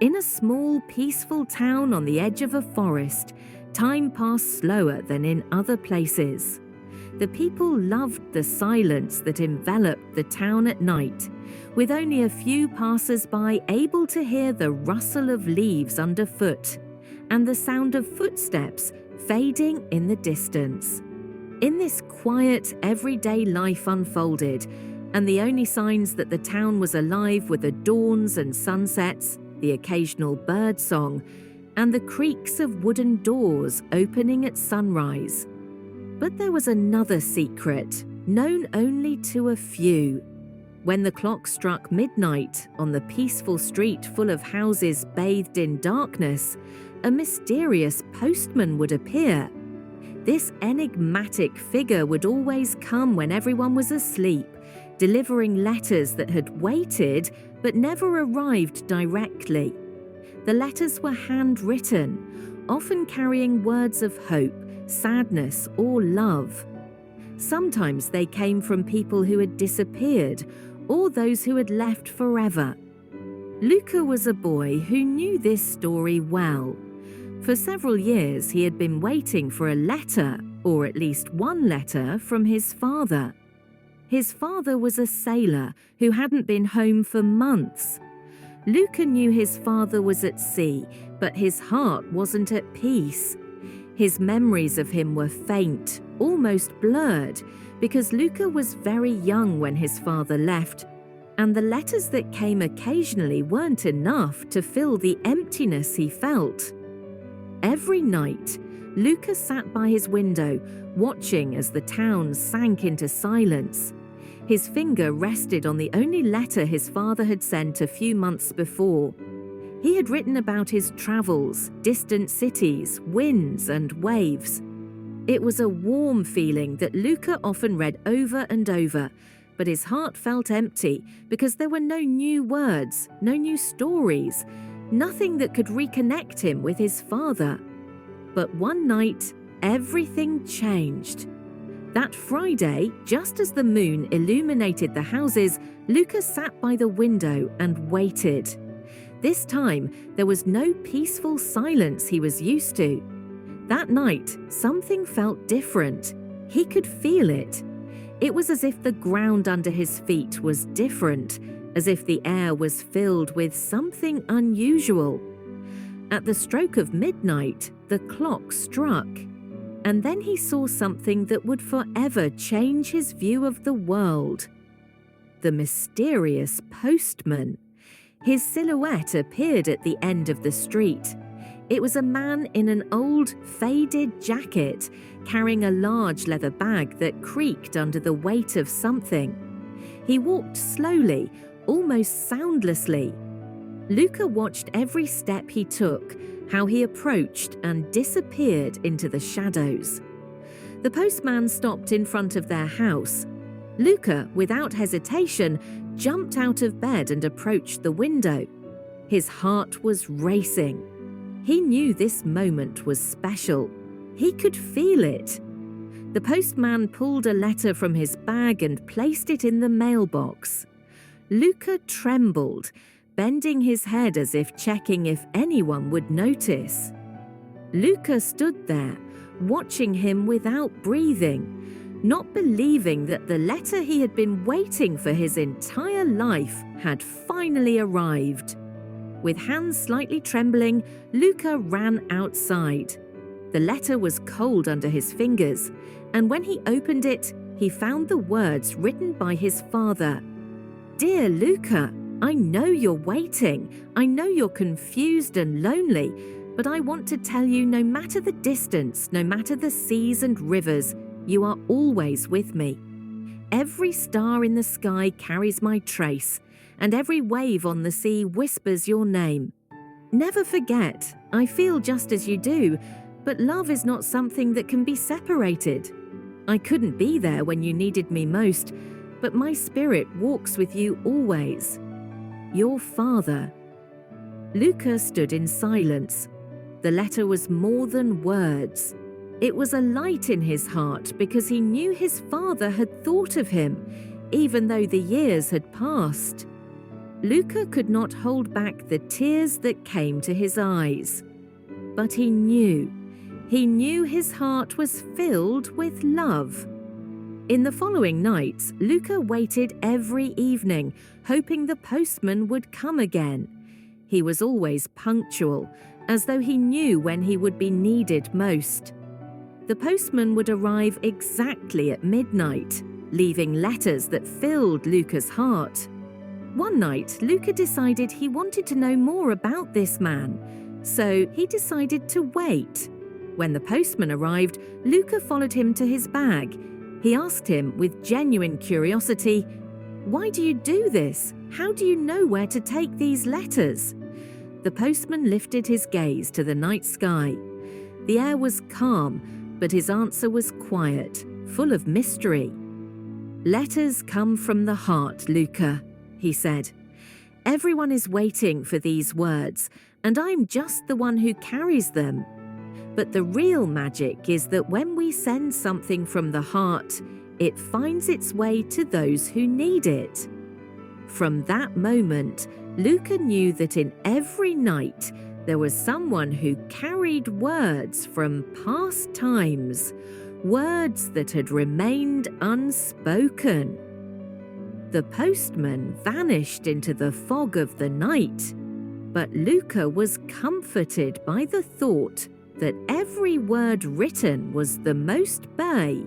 In a small, peaceful town on the edge of a forest, time passed slower than in other places. The people loved the silence that enveloped the town at night, with only a few passers-by able to hear the rustle of leaves underfoot and the sound of footsteps fading in the distance. In this quiet, everyday life unfolded, and the only signs that the town was alive were the dawns and sunsets, the occasional bird song, and the creaks of wooden doors opening at sunrise. But there was another secret, known only to a few. When the clock struck midnight on the peaceful street full of houses bathed in darkness, a mysterious postman would appear. This enigmatic figure would always come when everyone was asleep, delivering letters that had waited but never arrived directly. The letters were handwritten, often carrying words of hope, sadness, or love. Sometimes they came from people who had disappeared or those who had left forever. Luka was a boy who knew this story well. For several years he had been waiting for a letter, or at least one letter, from his father. His father was a sailor who hadn't been home for months. Luka knew his father was at sea, but his heart wasn't at peace. His memories of him were faint, almost blurred, because Luka was very young when his father left, and the letters that came occasionally weren't enough to fill the emptiness he felt. Every night, Luka sat by his window, watching as the town sank into silence. His finger rested on the only letter his father had sent a few months before. He had written about his travels, distant cities, winds, and waves. It was a warm feeling that Luka often read over and over, but his heart felt empty because there were no new words, no new stories, nothing that could reconnect him with his father. But one night, everything changed. That Friday, just as the moon illuminated the houses, Luka sat by the window and waited. This time, there was no peaceful silence he was used to. That night, something felt different. He could feel it. It was as if the ground under his feet was different, as if the air was filled with something unusual. At the stroke of midnight, the clock struck, and then he saw something that would forever change his view of the world. The mysterious postman. His silhouette appeared at the end of the street. It was a man in an old, faded jacket, carrying a large leather bag that creaked under the weight of something. He walked slowly, almost soundlessly. Luka watched every step he took, how he approached and disappeared into the shadows. The postman stopped in front of their house. Luka, without hesitation, jumped out of bed and approached the window. His heart was racing. He knew this moment was special. He could feel it. The postman pulled a letter from his bag and placed it in the mailbox. Luka trembled, bending his head as if checking if anyone would notice. Luka stood there, watching him without breathing, not believing that the letter he had been waiting for his entire life had finally arrived. With hands slightly trembling, Luka ran outside. The letter was cold under his fingers, and when he opened it, he found the words written by his father. "Dear Luka, I know you're waiting. I know you're confused and lonely, but I want to tell you, no matter the distance, no matter the seas and rivers, you are always with me. Every star in the sky carries my trace, and every wave on the sea whispers your name. Never forget, I feel just as you do, but love is not something that can be separated. I couldn't be there when you needed me most, but my spirit walks with you always. Your father." Luka stood in silence. The letter was more than words. It was a light in his heart because he knew his father had thought of him, even though the years had passed. Luka could not hold back the tears that came to his eyes. But he knew his heart was filled with love. In the following nights, Luka waited every evening, hoping the postman would come again. He was always punctual, as though he knew when he would be needed most. The postman would arrive exactly at midnight, leaving letters that filled Luka's heart. One night, Luka decided he wanted to know more about this man, so he decided to wait. When the postman arrived, Luka followed him to his bag. He asked him with genuine curiosity, "Why do you do this? How do you know where to take these letters?" The postman lifted his gaze to the night sky. The air was calm, but his answer was quiet, full of mystery. "Letters come from the heart, Luka," he said. "Everyone is waiting for these words, and I'm just the one who carries them. But the real magic is that when we send something from the heart, it finds its way to those who need it." From that moment, Luka knew that in every night there was someone who carried words from past times, words that had remained unspoken. The postman vanished into the fog of the night, but Luka was comforted by the thought that every word written was the most bay